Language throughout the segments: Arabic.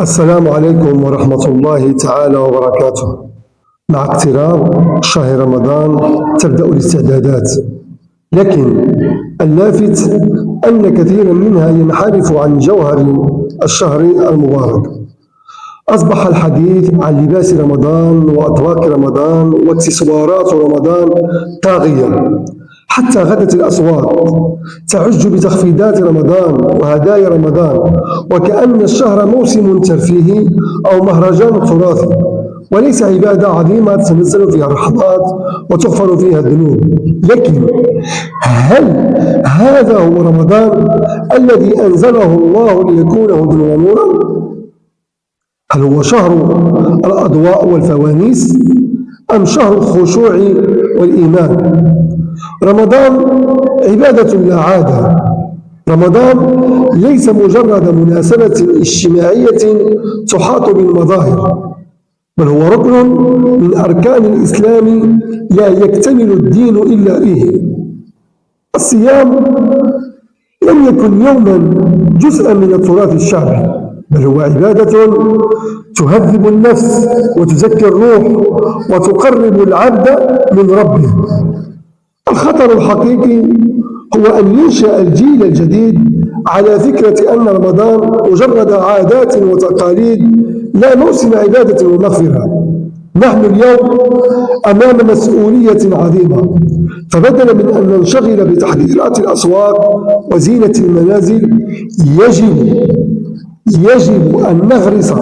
السلام عليكم ورحمة الله تعالى وبركاته. مع اقتراب شهر رمضان تبدأ الاستعدادات، لكن اللافت أن كثيرا منها ينحرف عن جوهر الشهر المبارك. أصبح الحديث عن لباس رمضان وأطباق رمضان واكسسوارات رمضان طاغيا، حتى غدت الأسواق تعج بتخفيضات رمضان وهدايا رمضان، وكأن الشهر موسم ترفيهي أو مهرجان تراثي، وليس عبادة عظيمة تتنزل فيها الرحمات وتغفر فيها الذنوب. لكن هل هذا هو رمضان الذي أنزله الله ليكون هدى ونورا؟ هل هو شهر الأضواء والفوانيس أم شهر الخشوع والإيمان؟ رمضان عبادة لا عادة. رمضان ليس مجرد مناسبة اجتماعية تحاط بالمظاهر، بل هو ركن من أركان الإسلام لا يكتمل الدين إلا به. الصيام لم يكن يوما جزءا من التراث الشعبي، بل هو عبادة تهذب النفس وتزكي الروح وتقرب العبد من ربه. الخطر الحقيقي هو أن ينشأ الجيل الجديد على فكرة أن رمضان مجرد عادات وتقاليد لا موسم عبادة ومغفرة. نحن اليوم أمام مسؤولية عظيمة، فبدلا من أن ننشغل بتحضيرات الأسواق وزينة المنازل، يجب أن نغرس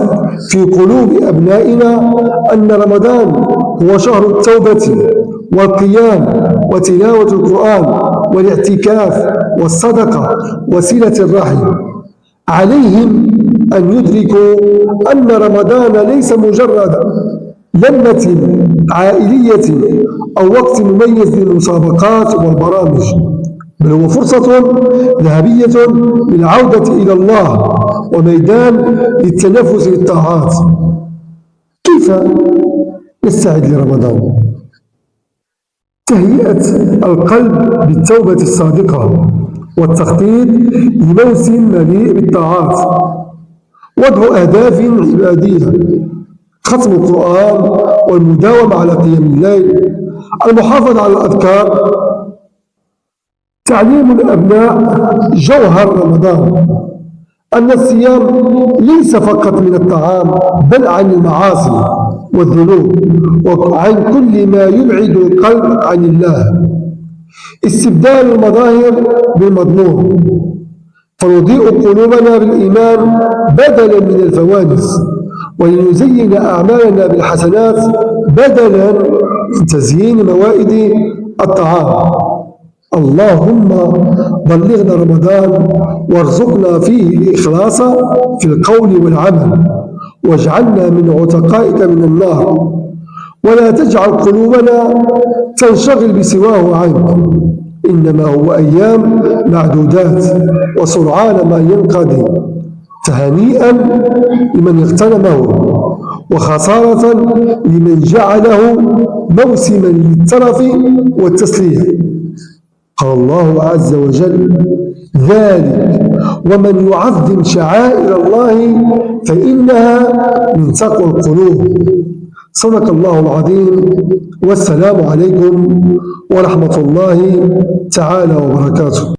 في قلوب أبنائنا أن رمضان هو شهر التوبة والقيام وتلاوة القرآن والاعتكاف والصدقة وصلة الرحم. عليهم أن يدركوا أن رمضان ليس مجرد لمة عائلية أو وقت مميز للمسابقات والبرامج، بل هو فرصة ذهبية للعودة إلى الله وميدان للتنفس للطاعات. كيف نستعد لرمضان؟ تهيئة القلب بالتوبة الصادقة والتخطيط لموسم مليء بالطاعات، وضع أهداف عبادية، ختم القرآن والمداومة على قيام الليل، المحافظة على الأذكار، تعليم الأبناء جوهر رمضان، أن الصيام ليس فقط من الطعام، بل عن المعاصي والذنوب وعن كل ما يبعد القلب عن الله. استبدال المظاهر بالمضمون، فنضيء قلوبنا بالإيمان بدلا من الفوانس، ولنزين أعمالنا بالحسنات بدلا من تزيين موائد الطعام. اللهم بلغنا رمضان وارزقنا فيه الإخلاص في القول والعمل، واجعلنا من عتقائك من النار، ولا تجعل قلوبنا تنشغل بسواه عنك، إنما هو أيام معدودات وسرعان ما ينقضي. فهنيئا لمن اغتنمه، وخسارة لمن جعله موسما للترف والتسلية. قال الله عز وجل: ذلك ومن يعظم شعائر الله فإنها من تقوى القلوب. صدق الله العظيم، والسلام عليكم ورحمة الله تعالى وبركاته.